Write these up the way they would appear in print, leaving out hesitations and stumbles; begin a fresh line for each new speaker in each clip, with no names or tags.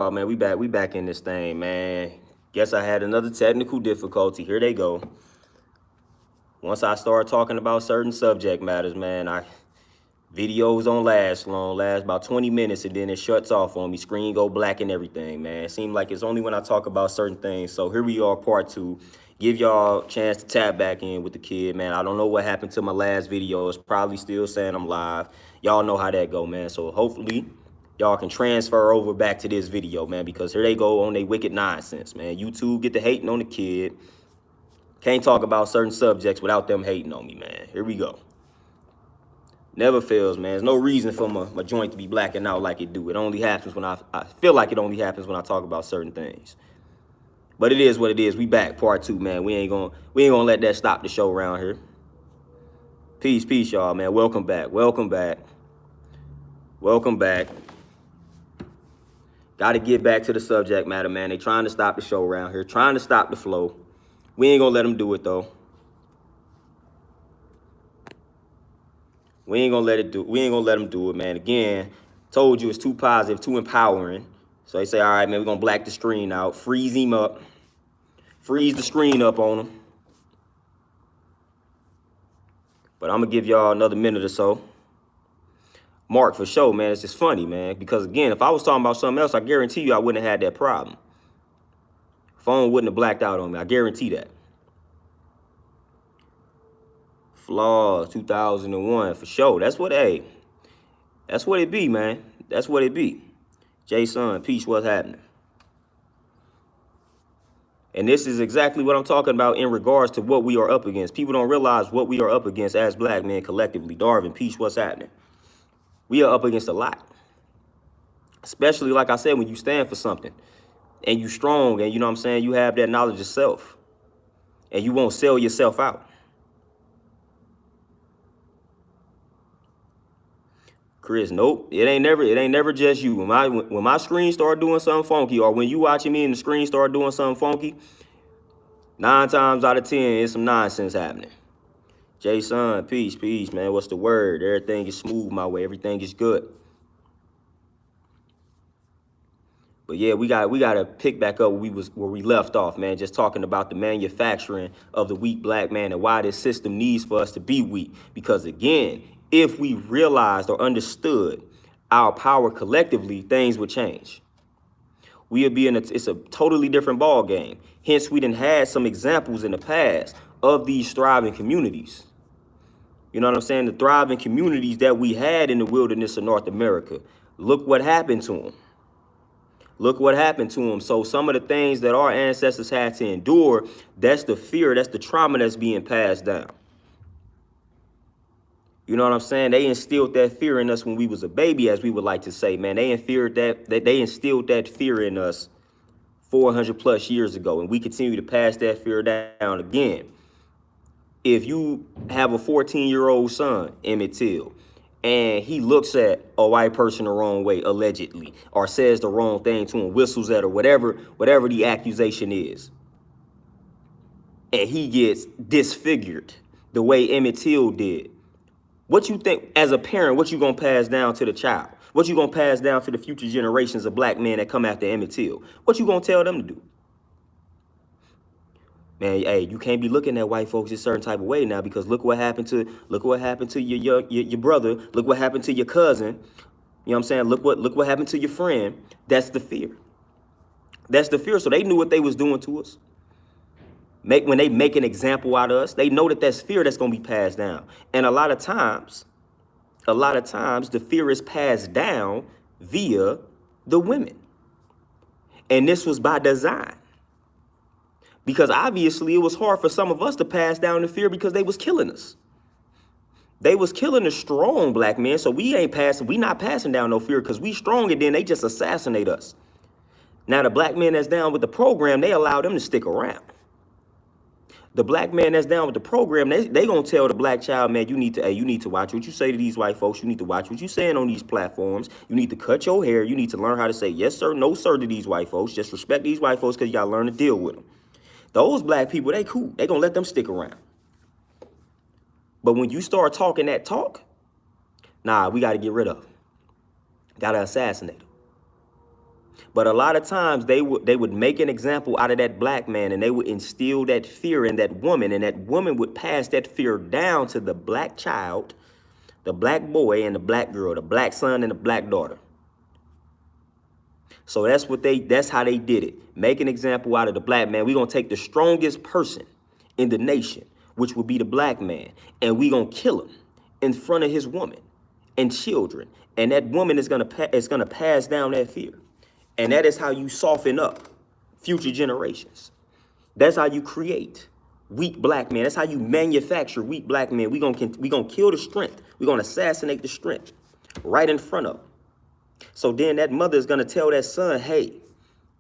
Oh man, we back in this thing, man. Guess I had another technical difficulty. Here they go. Once I start talking about certain subject matters, man, I videos don't last long, last about 20 minutes, and then it shuts off on me. Screen go black and everything, man. It seems like it's only when I talk about certain things. So here we are, part two. Give y'all a chance to tap back in with the kid, man. I don't know what happened to my last video. It's probably still saying I'm live. Y'all know how that go, man. So hopefully y'all can transfer over back to this video, man, because here they go on they wicked nonsense, man. YouTube get the hating on the kid. Can't talk about certain subjects without them hating on me, man. Here we go. Never fails, man. There's no reason for my joint to be blacking out like it do. It only happens when I feel like it only happens when I talk about certain things. But it is what it is. We back, part two, man. We ain't gonna let that stop the show around here. Peace, peace, y'all, man. Welcome back. Welcome back. Welcome back. Got to get back to the subject matter, man. They trying to stop the show around here, trying to stop the flow. We ain't gonna let them do it though. We ain't gonna let them do it, man. Again, told you it's too positive, too empowering. So they say, all right, man, we're gonna black the screen out, freeze him up, freeze the screen up on him. But I'm gonna give y'all another minute or so. Mark, for sure, man. It's just funny, man. Because again, if I was talking about something else, I guarantee you I wouldn't have had that problem. Phone wouldn't have blacked out on me. I guarantee that. Flaws, 2001, for sure. That's what it be, man. That's what it be. Jason, peace, what's happening? And this is exactly what I'm talking about in regards to what we are up against. People don't realize what we are up against as black men collectively. Darvin, peace, what's happening? We are up against a lot. Especially, like I said, when you stand for something and you strong and, you know what I'm saying, you have that knowledge of self and you won't sell yourself out. Chris, nope, it ain't never just you. When my screen start doing something funky, or when you watching me and the screen start doing something funky, 9 times out of 10, it's some nonsense happening. Jason, peace, peace, man. What's the word? Everything is smooth my way. Everything is good. But yeah, we got to pick back up where we left off, man. Just talking about the manufacturing of the weak black man and why this system needs for us to be weak. Because again, if we realized or understood our power collectively, things would change. We would be it's a totally different ball game. Hence, we done had some examples in the past of these thriving communities. You know what I'm saying? The thriving communities that we had in the wilderness of North America. Look what happened to them. Look what happened to them. So some of the things that our ancestors had to endure, that's the fear, that's the trauma that's being passed down. You know what I'm saying? They instilled that fear in us when we was a baby, as we would like to say, man. They instilled that fear in us 400 plus years ago, and we continue to pass that fear down again. If you have a 14-year-old son, Emmett Till, and he looks at a white person the wrong way, allegedly, or says the wrong thing to him, whistles at, or whatever the accusation is, and he gets disfigured the way Emmett Till did, what you think, as a parent, what you gonna pass down to the child? What you gonna pass down to the future generations of black men that come after Emmett Till? What you gonna tell them to do? Man, hey, you can't be looking at white folks a certain type of way now, because look what happened to your brother. Look what happened to your cousin. You know what I'm saying? Look what happened to your friend. That's the fear. That's the fear. So they knew what they was doing to us. When they make an example out of us, they know that that's fear that's gonna be passed down. And a lot of times, the fear is passed down via the women. And this was by design. Because obviously it was hard for some of us to pass down the fear because they was killing us. They was killing the strong black men, so we not passing down no fear because we strong, and then they just assassinate us. Now the black men that's down with the program, they allow them to stick around. The black man that's down with the program, they gonna tell the black child, man, you need to watch what you say to these white folks. You need to watch what you saying on these platforms. You need to cut your hair. You need to learn how to say yes sir, no sir to these white folks. Just respect these white folks because you gotta learn to deal with them. Those black people, they cool. They gonna let them stick around. But when you start talking that talk, nah, we gotta get rid of them. Gotta assassinate them. But a lot of times they would make an example out of that black man, and they would instill that fear in that woman, and that woman would pass that fear down to the black child, the black boy and the black girl, the black son and the black daughter. So that's how they did it. Make an example out of the black man. We're gonna take the strongest person in the nation, which would be the black man, and we're gonna kill him in front of his woman and children. And that woman is gonna pass down that fear. And that is how you soften up future generations. That's how you create weak black men. That's how you manufacture weak black men. We gonna kill the strength. We're gonna assassinate the strength right in front of them. So then that mother is gonna tell that son, hey,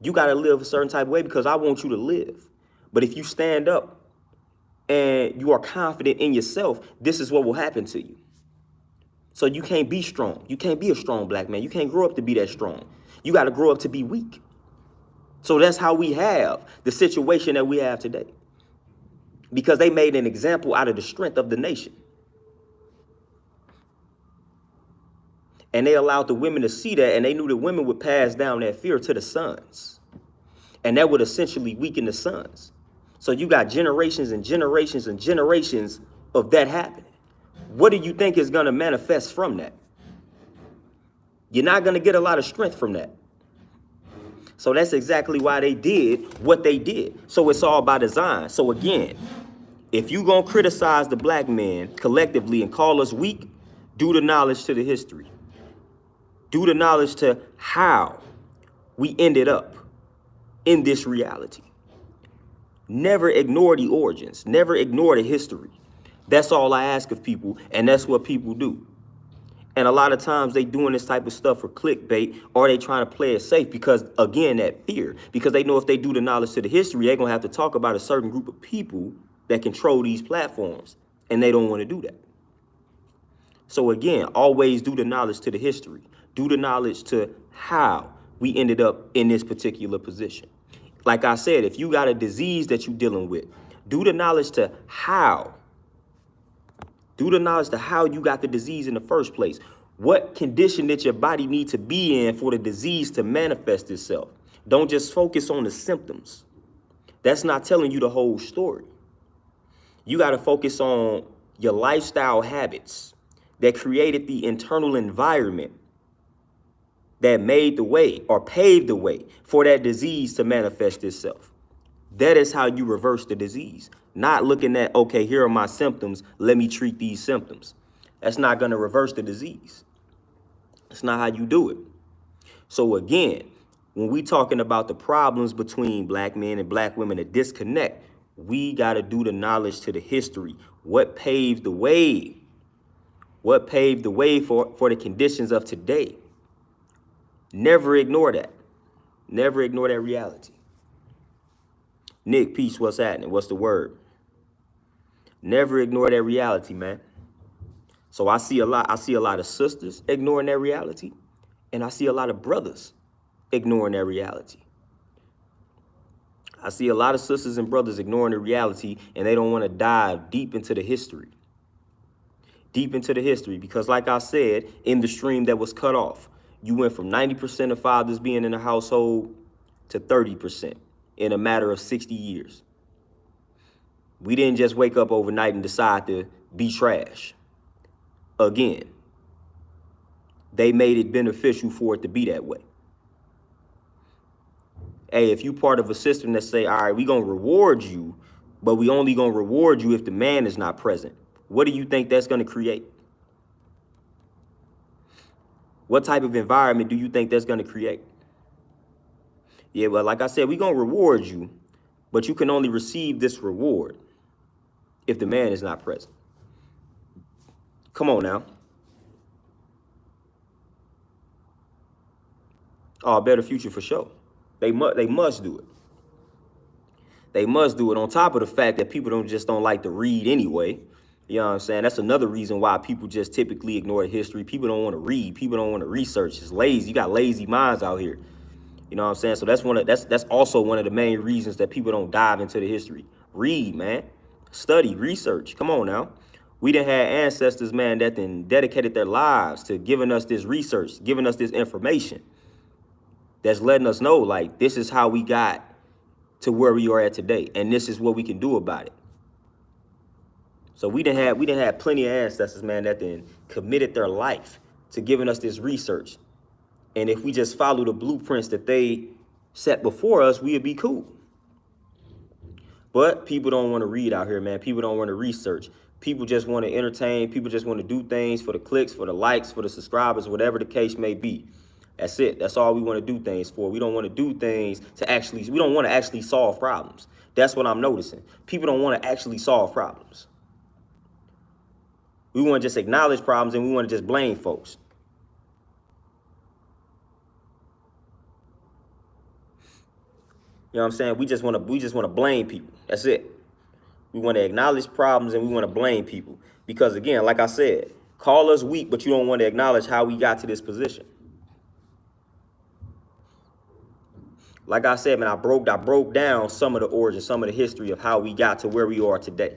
you gotta live a certain type of way because I want you to live. But if you stand up and you are confident in yourself, this is what will happen to you. So you can't be strong. You can't be a strong black man. You can't grow up to be that strong. You got to grow up to be weak. So that's how we have the situation that we have today. Because they made an example out of the strength of the nation. And they allowed the women to see that, and they knew the women would pass down that fear to the sons. And that would essentially weaken the sons. So you got generations and generations and generations of that happening. What do you think is going to manifest from that? You're not going to get a lot of strength from that. So that's exactly why they did what they did. So it's all by design. So again, if you're going to criticize the black man collectively and call us weak, do the knowledge to the history. Do the knowledge to how we ended up in this reality. Never ignore the origins. Never ignore the history. That's all I ask of people, and that's what people do. And a lot of times they doing this type of stuff for clickbait, or they trying to play it safe because, again, that fear. Because they know if they do the knowledge to the history, they're going to have to talk about a certain group of people that control these platforms, and they don't want to do that. So again, always do the knowledge to the history. Do the knowledge to how we ended up in this particular position. Like I said, if you got a disease that you're dealing with, do the knowledge to how. Do the knowledge to how you got the disease in the first place. What condition did your body need to be in for the disease to manifest itself? Don't just focus on the symptoms. That's not telling you the whole story. You got to focus on your lifestyle habits that created the internal environment that made the way or paved the way for that disease to manifest itself. That is how you reverse the disease. Not looking at, okay, here are my symptoms, let me treat these symptoms. That's not going to reverse the disease. That's not how you do it. So again, when we talking about the problems between black men and black women, a disconnect, we got to do the knowledge to the history. What paved the way? What paved the way for the conditions of today? Never ignore that. Never ignore that reality. Nick, peace, what's happening? What's the word? Never ignore that reality, man. So I see a lot of sisters ignoring that reality, and I see a lot of brothers ignoring that reality. I see a lot of sisters and brothers ignoring the reality, and they don't want to dive deep into the history. Deep into the history, because like I said, in the stream that was cut off, you went from 90% of fathers being in the household to 30% in a matter of 60 years. We didn't just wake up overnight and decide to be trash. Again, they made it beneficial for it to be that way. Hey, if you part of a system that say, all right, we're going to reward you, but we only going to reward you if the man is not present, what do you think that's going to create? What type of environment do you think that's going to create? Yeah, well, like I said, we're going to reward you, but you can only receive this reward if the man is not present. Come on now. Oh, a better future for sure. They must do it. They must do it on top of the fact that people don't like to read anyway. You know what I'm saying? That's another reason why people just typically ignore history. People don't want to read. People don't want to research. It's lazy. You got lazy minds out here. You know what I'm saying? So that's also one of the main reasons that people don't dive into the history. Read, man. Study, research. Come on now. We done had ancestors, man, that then dedicated their lives to giving us this research, giving us this information. that's letting us know, like, this is how we got to where we are at today, and this is what we can do about it. So we didn't have plenty of ancestors, man, that then committed their life to giving us this research. And if we just follow the blueprints that they set before us, we would be cool. But people don't want to read out here, man. People don't want to research. People just want to entertain. People just want to do things for the clicks, for the likes, for the subscribers, whatever the case may be. That's it. That's all we want to do things for. We don't want to do things we don't want to actually solve problems. That's what I'm noticing. People don't want to actually solve problems. We want to just acknowledge problems and we want to just blame folks. You know what I'm saying? We just want to blame people. That's it. We want to acknowledge problems and we want to blame people. Because again, like I said, call us weak, but you don't want to acknowledge how we got to this position. Like I said, man, I broke down some of the origin, some of the history of how we got to where we are today.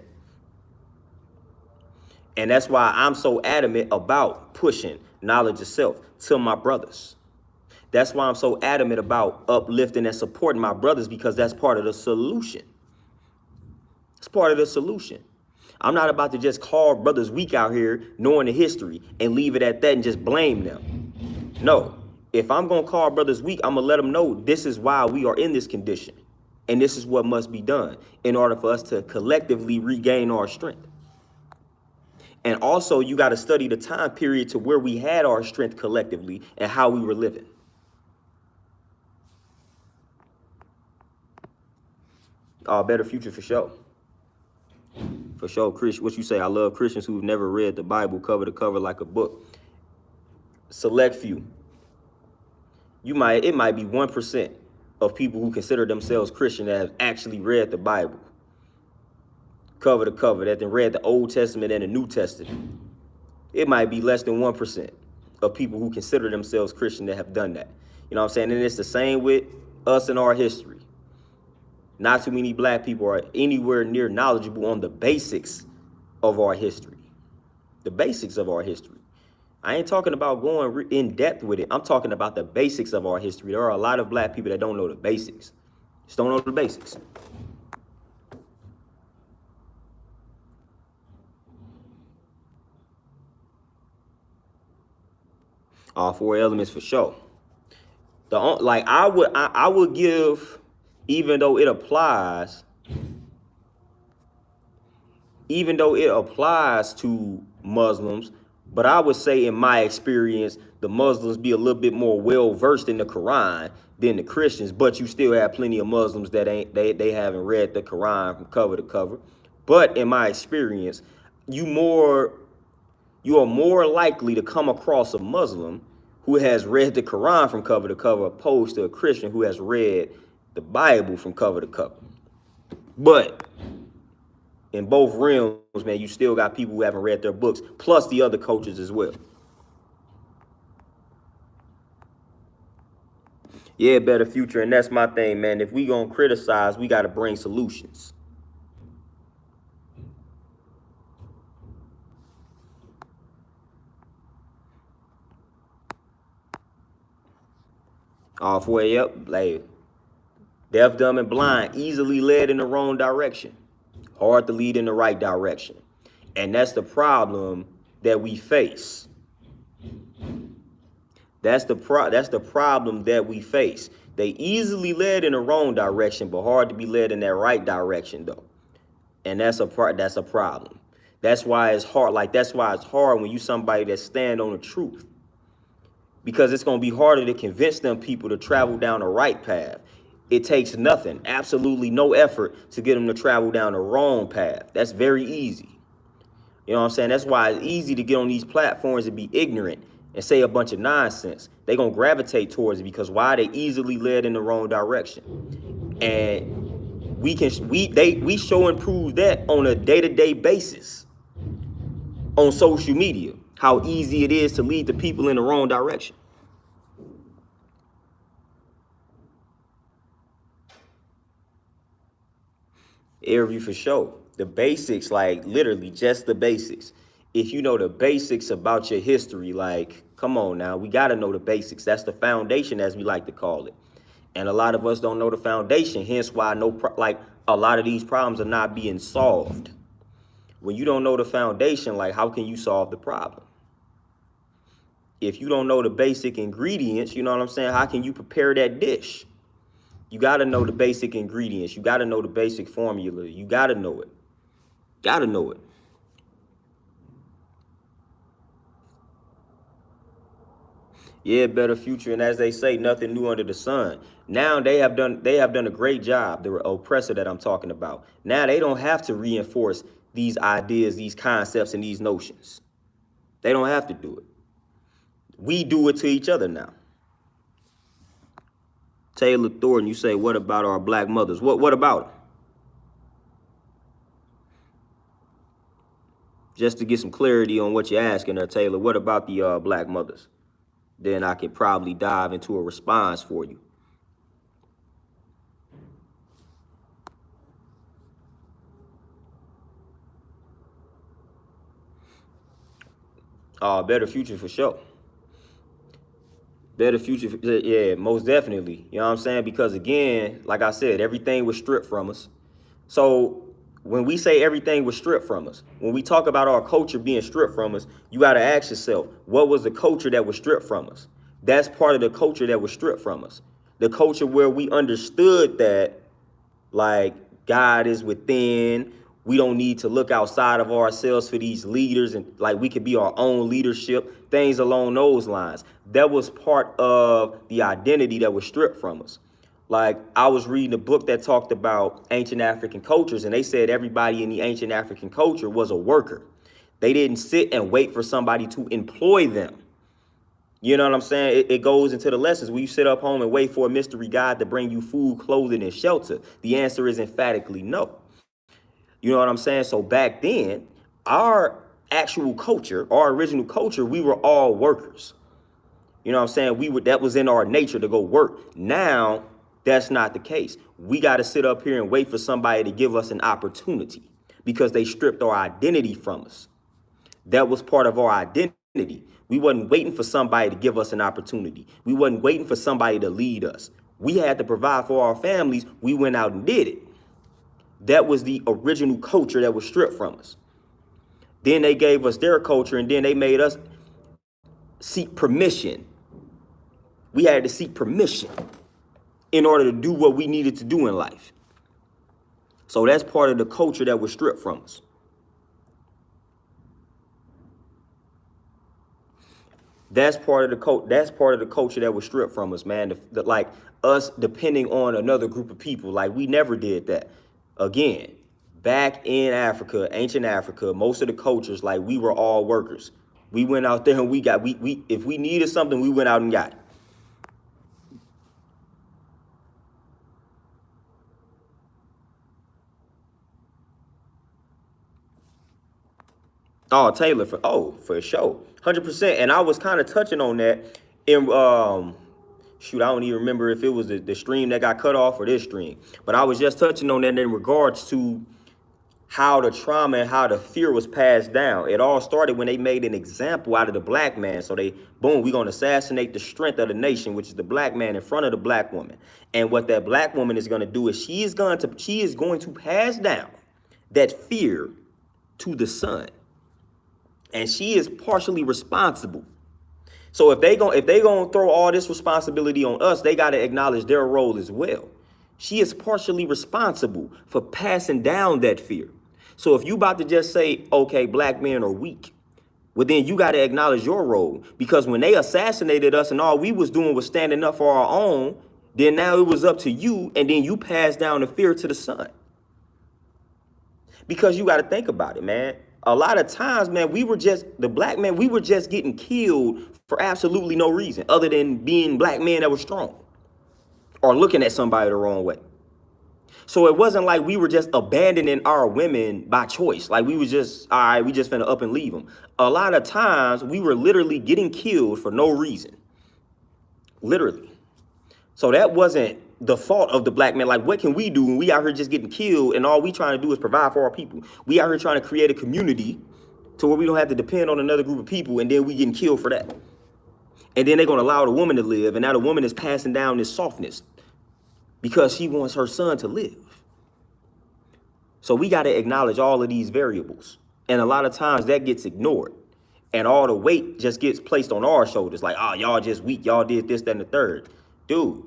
And that's why I'm so adamant about pushing knowledge of self to my brothers. That's why I'm so adamant about uplifting and supporting my brothers, because that's part of the solution. It's part of the solution. I'm not about to just call brothers weak out here, knowing the history, and leave it at that and just blame them. No, if I'm going to call brothers weak, I'm going to let them know this is why we are in this condition. And this is what must be done in order for us to collectively regain our strength. And also, you got to study the time period to where we had our strength collectively and how we were living. Better future for sure. For sure, Chris, what you say? I love Christians who've never read the Bible cover to cover like a book. Select few. It might be 1% of people who consider themselves Christian that have actually read the Bible cover to cover, that then read the Old Testament and the New Testament. It might be less than 1% of people who consider themselves Christian that have done that. You know what I'm saying? And it's the same with us and our history. Not too many black people are anywhere near knowledgeable on the basics of our history. The basics of our history. I ain't talking about going in depth with it. I'm talking about the basics of our history. There are a lot of black people that don't know the basics. Just don't know the basics. All four elements for sure. I would give, even though it applies to Muslims, but I would say in my experience, the Muslims be a little bit more well versed in the Quran than the Christians, but you still have plenty of Muslims that they haven't read the Quran from cover to cover. But in my experience, you are more likely to come across a Muslim who has read the Quran from cover to cover opposed to a Christian who has read the Bible from cover to cover. But in both realms, man, you still got people who haven't read their books, plus the other coaches as well. Yeah, better future, and that's my thing, man. If we gonna criticize, we gotta bring solutions. Off way up, like deaf, dumb, and blind, easily led in the wrong direction. Hard to lead in the right direction. And that's the problem that we face. That's the problem that we face. They easily led in the wrong direction, but hard to be led in that right direction, though. And that's a problem. That's why it's hard. That's why it's hard when you somebody that stand on the truth. Because it's going to be harder to convince them people to travel down the right path. It takes nothing, absolutely no effort to get them to travel down the wrong path. That's very easy. You know what I'm saying? That's why it's easy to get on these platforms and be ignorant and say a bunch of nonsense. They're going to gravitate towards it because why? They easily led in the wrong direction. And we show and prove that on a day-to-day basis on social media, how easy it is to lead the people in the wrong direction. Air review for sure. The basics, like literally just the basics. If you know the basics about your history, like Come on now. We got to know the basics. That's the foundation, as we like to call it. And a lot of us don't know the foundation. Hence why like a lot of these problems are not being solved. When you don't know the foundation, like how can you solve the problem? If you don't know the basic ingredients, you know what I'm saying? How can you prepare that dish? You got to know the basic ingredients. You got to know the basic formula. You got to know it. Got to know it. Yeah, better future. And as they say, nothing new under the sun. Now they have done a great job, the oppressor that I'm talking about. Now they don't have to reinforce these ideas, these concepts, and these notions. They don't have to do it. We do it to each other now. Taylor Thornton, you say, what about our black mothers? What about them? Just to get some clarity on what you're asking there, Taylor, what about the black mothers? Then I could probably dive into a response for you. Better future for sure. Better future, yeah, most definitely. You know what I'm saying? Because again, like I said, everything was stripped from us. So when we say everything was stripped from us, when we talk about our culture being stripped from us, you got to ask yourself, what was the culture that was stripped from us? That's part of the culture that was stripped from us. The culture where we understood that, like, God is within. We don't need to look outside of ourselves for these leaders, and like we could be our own leadership, things along those lines. That was part of the identity that was stripped from us. Like, I was reading a book that talked about ancient African cultures, and they said everybody in the ancient African culture was a worker. They didn't sit and wait for somebody to employ them. You know what I'm saying? It goes into the lessons. Will you sit up home and wait for a mystery God to bring you food, clothing, and shelter? The answer is emphatically no. You know what I'm saying? So back then, our actual culture, our original culture, we were all workers. You know what I'm saying? That was in our nature to go work. Now, that's not the case. We got to sit up here and wait for somebody to give us an opportunity because they stripped our identity from us. That was part of our identity. We wasn't waiting for somebody to give us an opportunity. We wasn't waiting for somebody to lead us. We had to provide for our families. We went out and did it. That was the original culture that was stripped from us. Then they gave us their culture, and then they made us seek permission. We had to seek permission in order to do what we needed to do in life. So that's part of the culture that was stripped from us. That's part of the culture that was stripped from us, man. Like us depending on another group of people. Like, we never did that. Again, back in Africa, ancient Africa, most of the cultures, like, we were all workers. We went out there and we if we needed something, we went out and got it. Oh, Taylor, for sure. 100%. And I was kind of touching on that in, shoot, I don't even remember if it was the stream that got cut off or this stream. But I was just touching on that in regards to how the trauma and how the fear was passed down. It all started when they made an example out of the black man. So boom, we're going to assassinate the strength of the nation, which is the black man, in front of the black woman. And what that black woman is going to do is she is going to pass down that fear to the son. And she is partially responsible. So if they gonna throw all this responsibility on us, they got to acknowledge their role as well. She is partially responsible for passing down that fear. So if you about to just say, okay, black men are weak, well, then you got to acknowledge your role. Because when they assassinated us and all we was doing was standing up for our own, then now it was up to you, and then you pass down the fear to the son. Because you got to think about it, man. A lot of times, man, we were just getting killed for absolutely no reason other than being black men that were strong or looking at somebody the wrong way. So it wasn't like we were just abandoning our women by choice. Like we was just, all right, we just finna up and leave them. A lot of times we were literally getting killed for no reason. Literally. So that wasn't the fault of the black man. Like, what can we do when we out here just getting killed and all we trying to do is provide for our people? We out here trying to create a community to where we don't have to depend on another group of people, and then we getting killed for that. And then they're going to allow the woman to live. And now the woman is passing down this softness because she wants her son to live. So we got to acknowledge all of these variables. And a lot of times that gets ignored. And all the weight just gets placed on our shoulders. Like, oh, y'all just weak. Y'all did this, that, and the third. Dude.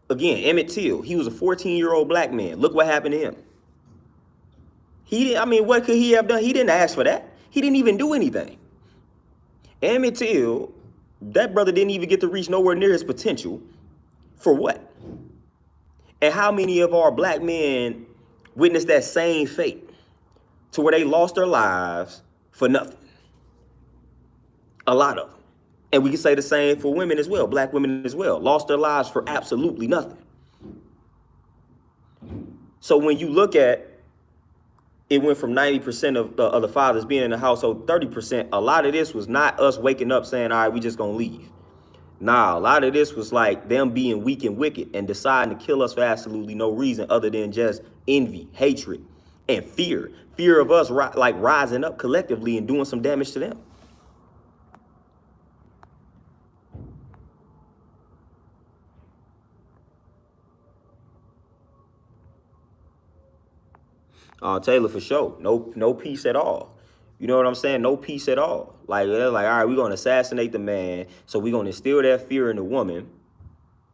Again, Emmett Till, he was a 14-year-old black man. Look what happened to him. What could he have done? He didn't ask for that. He didn't even do anything. Emmett Till, that brother didn't even get to reach nowhere near his potential. For what? And how many of our black men witnessed that same fate to where they lost their lives for nothing? A lot of them. And we can say the same for women as well, black women as well, lost their lives for absolutely nothing. So when you look at it, went from 90% of the fathers being in the household, 30%, a lot of this was not us waking up saying, all right, we just gonna leave. Nah, a lot of this was like them being weak and wicked and deciding to kill us for absolutely no reason other than just envy, hatred, and fear. Fear of us rising up collectively and doing some damage to them. Taylor, for sure. No peace at all. You know what I'm saying? No peace at all. Like, they're like, all right, we're going to assassinate the man. So we're going to instill that fear in the woman.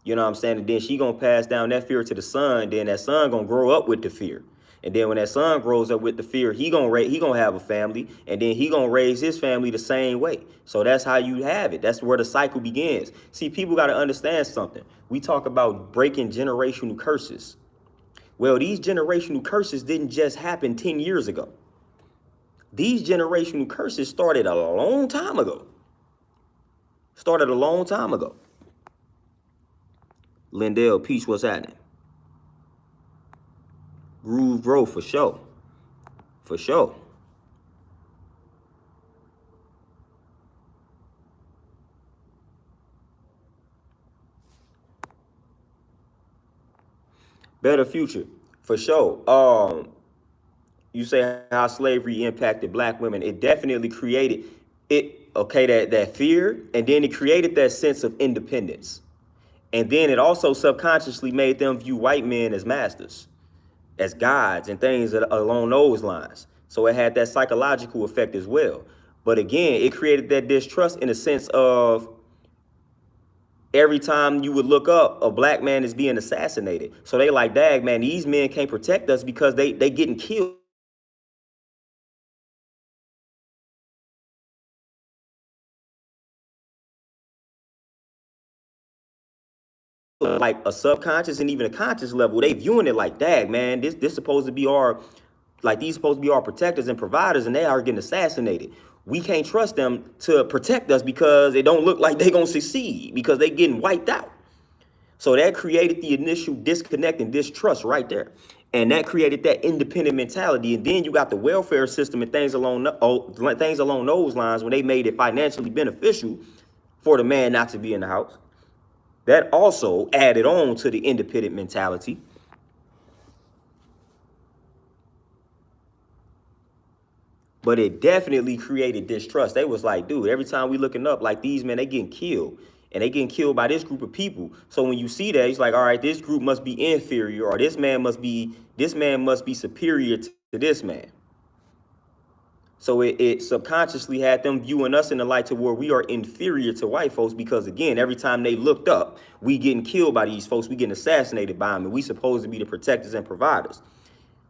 You know what I'm saying? And then she going to pass down that fear to the son. Then that son going to grow up with the fear. And then when that son grows up with the fear, he gonna have a family. And then he going to raise his family the same way. So that's how you have it. That's where the cycle begins. See, people got to understand something. We talk about breaking generational curses. Well, these generational curses didn't just happen 10 years ago. These generational curses started a long time ago. Lindell, Peach, what's happening? Groove Growth, for sure. For sure. Better future, for sure. You say how slavery impacted black women. It definitely created that fear, and then it created that sense of independence. And then it also subconsciously made them view white men as masters, as gods, and things along those lines. So it had that psychological effect as well. But again, it created that distrust in a sense of every time you would look up, a black man is being assassinated. So they like, dag, man, these men can't protect us because they getting killed. Like a subconscious and even a conscious level, they viewing it like, dag, man, this supposed to be these supposed to be our protectors and providers, and they are getting assassinated. We can't trust them to protect us because it don't look like they gonna succeed because they getting wiped out. So that created the initial disconnect and distrust right there. And that created that independent mentality. And then you got the welfare system and things along those lines when they made it financially beneficial for the man not to be in the house. That also added on to the independent mentality. But it definitely created distrust. They was like, dude, every time we looking up, like these men, they getting killed. And they getting killed by this group of people. So when you see that, it's like, all right, this group must be inferior, or this man must be superior to this man. So it subconsciously had them viewing us in the light to where we are inferior to white folks because, again, every time they looked up, we getting killed by these folks, we getting assassinated by them, and we supposed to be the protectors and providers.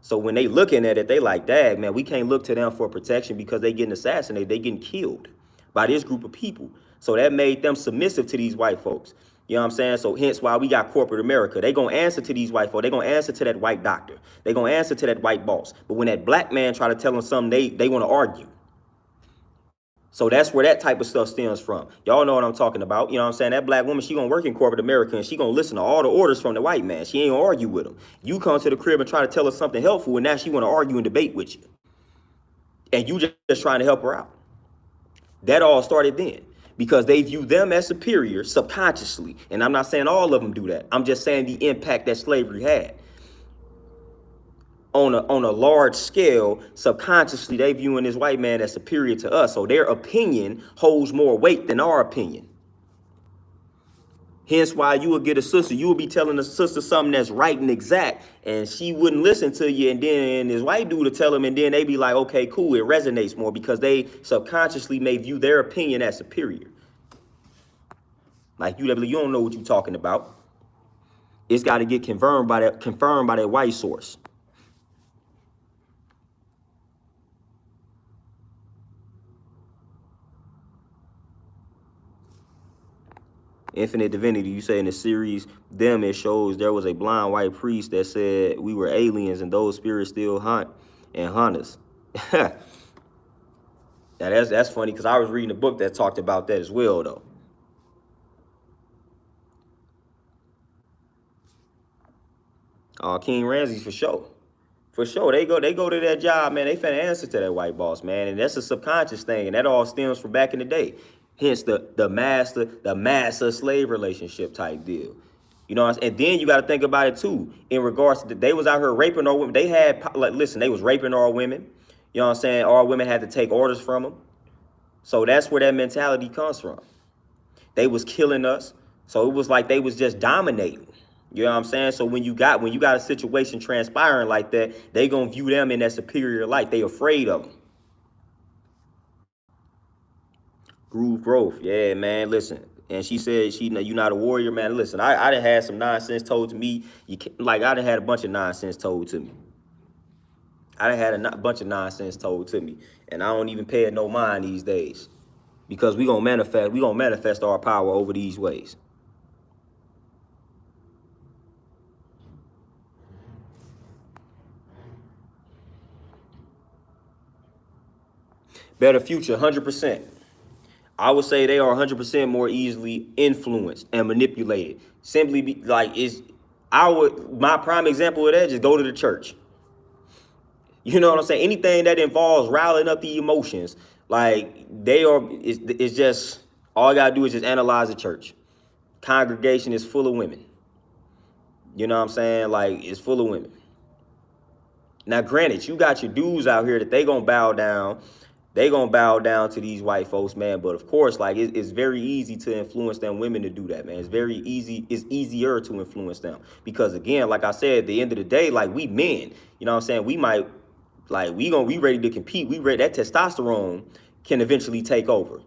So when they looking at it, they like, dag, man, we can't look to them for protection because they getting assassinated, they getting killed by this group of people. So that made them submissive to these white folks. You know what I'm saying? So hence why we got corporate America. They gonna answer to these white folks. They gonna answer to that white doctor. They gonna answer to that white boss. But when that black man try to tell them something, they want to argue. So that's where that type of stuff stems from. Y'all know what I'm talking about. You know what I'm saying? That black woman, she gonna work in corporate America and she gonna listen to all the orders from the white man. She ain't gonna argue with him. You come to the crib and try to tell her something helpful, and now she wanna argue and debate with you. And you just trying to help her out. That all started then. Because they view them as superior subconsciously. And I'm not saying all of them do that. I'm just saying the impact that slavery had. on a large scale, subconsciously they viewing this white man as superior to us. So their opinion holds more weight than our opinion. Hence why you would get a sister, you would be telling a sister something that's right and exact, and she wouldn't listen to you, and then this white dude to tell them, and then they be like, okay, cool, it resonates more because they subconsciously may view their opinion as superior. Like you don't know what you're talking about. It's got to get confirmed by that white source. Infinite Divinity, you say in the series, them, it shows there was a blind white priest that said we were aliens and those spirits still hunt us. Now that's funny because I was reading a book that talked about that as well, though. King Ramses for sure. For sure. They go to that job, man. They finna answer to that white boss, man. And that's a subconscious thing. And that all stems from back in the day. Hence the master slave relationship type deal. You know what I'm saying? And then you got to think about it too, in regards to they was out here raping our women. They had, like, listen, they was raping our women. You know what I'm saying? Our women had to take orders from them. So that's where that mentality comes from. They was killing us. So it was like they was just dominating. You know what I'm saying? So when you got a situation transpiring like that, they gonna view them in that superior light. They afraid of them. Groove growth, yeah, man. Listen, and she said you're not a warrior, man. Listen, I done had some nonsense told to me. I done had a bunch of nonsense told to me. I done had a bunch of nonsense told to me, and I don't even pay it no mind these days, because we gonna manifest our power over these ways. Better future, 100%. I would say they are 100% more easily influenced and manipulated. My prime example of that, just go to the church. You know what I'm saying? Anything that involves riling up the emotions, like it's just, all I gotta do is just analyze the church. Congregation is full of women. You know what I'm saying? Like, it's full of women. Now, granted, you got your dudes out here that they gonna bow down. They gonna bow down to these white folks, man. But of course, like, it's very easy to influence them women to do that, man. It's very easy. It's easier to influence them because, again, like I said, at the end of the day, like, we men, you know what I'm saying? We might, like, we ready to compete. That testosterone can eventually take over,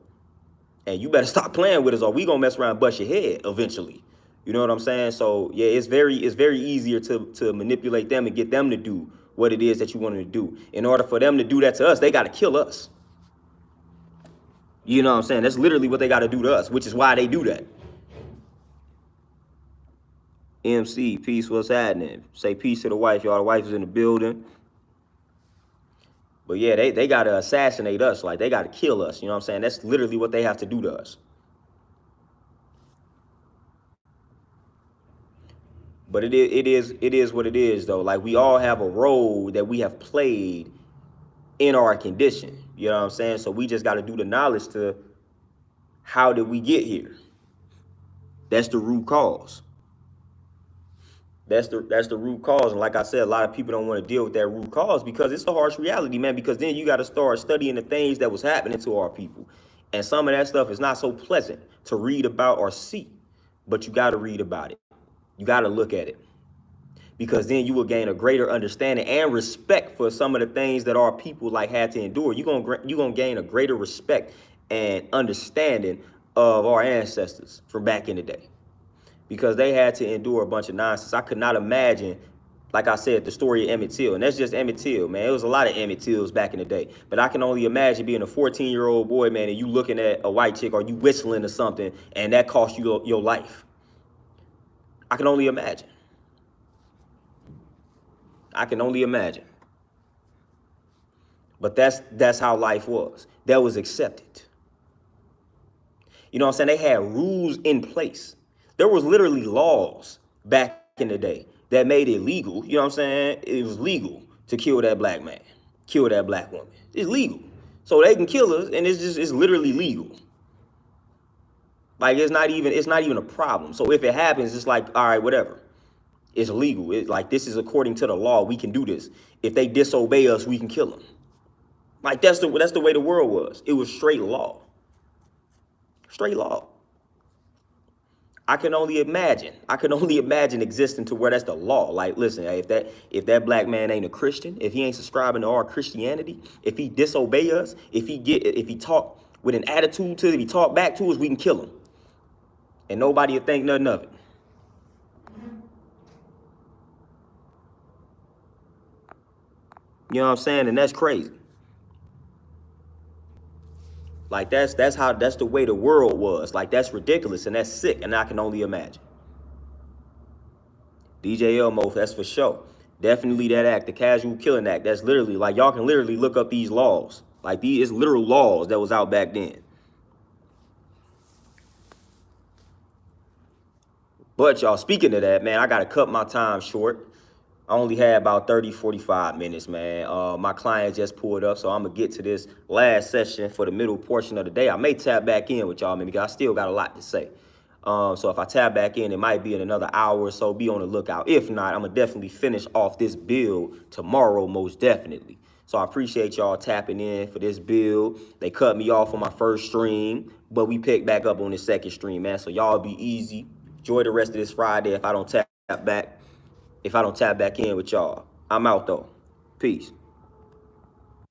and you better stop playing with us, or we gonna mess around and bust your head eventually. You know what I'm saying? So yeah, it's very easier to manipulate them and get them to do what it is that you want them to do. In order for them to do that to us, they got to kill us. You know what I'm saying? That's literally what they got to do to us, which is why they do that. MC, peace, what's happening? Say peace to the wife, y'all. The wife is in the building. But yeah, they got to assassinate us. Like, they got to kill us. You know what I'm saying? That's literally what they have to do to us. But it is what it is, though. Like, we all have a role that we have played in our condition. You know what I'm saying? So we just got to do the knowledge to how did we get here? That's the root cause. That's the root cause. And like I said, a lot of people don't want to deal with that root cause because it's a harsh reality, man, because then you got to start studying the things that was happening to our people. And some of that stuff is not so pleasant to read about or see, but you got to read about it. You got to look at it, because then you will gain a greater understanding and respect for some of the things that our people like had to endure. You're gonna gain a greater respect and understanding of our ancestors from back in the day, because they had to endure a bunch of nonsense. I could not imagine, like I said, the story of Emmett Till, and that's just Emmett Till, man. It was a lot of Emmett Tills back in the day, but I can only imagine being a 14-year-old boy, man, and you looking at a white chick or you whistling or something, and that cost you your life. I can only imagine. I can only imagine. But that's how life was. That was accepted. You know what I'm saying? They had rules in place. There was literally laws back in the day that made it legal. You know what I'm saying? It was legal to kill that black man, kill that black woman. It's legal. So they can kill us, and it's literally legal. Like, it's not even a problem. So if it happens, it's like, all right, whatever. It's legal. Like, this is according to the law. We can do this. If they disobey us, we can kill them. Like, that's the way the world was. It was straight law. Straight law. I can only imagine. I can only imagine existing to where that's the law. Like, listen, if that black man ain't a Christian, if he ain't subscribing to our Christianity, if he disobey us, if he talk with an attitude to it, if he talk back to us, we can kill him. And nobody will think nothing of it. You know what I'm saying? And that's crazy. Like, that's the way the world was. Like, that's ridiculous and that's sick, and I can only imagine. DJ Elmo, that's for sure. Definitely that act, the casual killing act. That's literally, like, y'all can literally look up these laws. Like, these literal laws that was out back then. But y'all, speaking of that, man, I gotta cut my time short. I only had about 30, 45 minutes, man. My client just pulled up, so I'm going to get to this last session for the middle portion of the day. I may tap back in with y'all, man, because I still got a lot to say. So if I tap back in, it might be in another hour or so. Be on the lookout. If not, I'm going to definitely finish off this build tomorrow, most definitely. So I appreciate y'all tapping in for this build. They cut me off on my first stream, but we picked back up on the second stream, man. So y'all be easy. Enjoy the rest of this Friday if I don't tap back. If I don't tap back in with y'all. I'm out, though. Peace.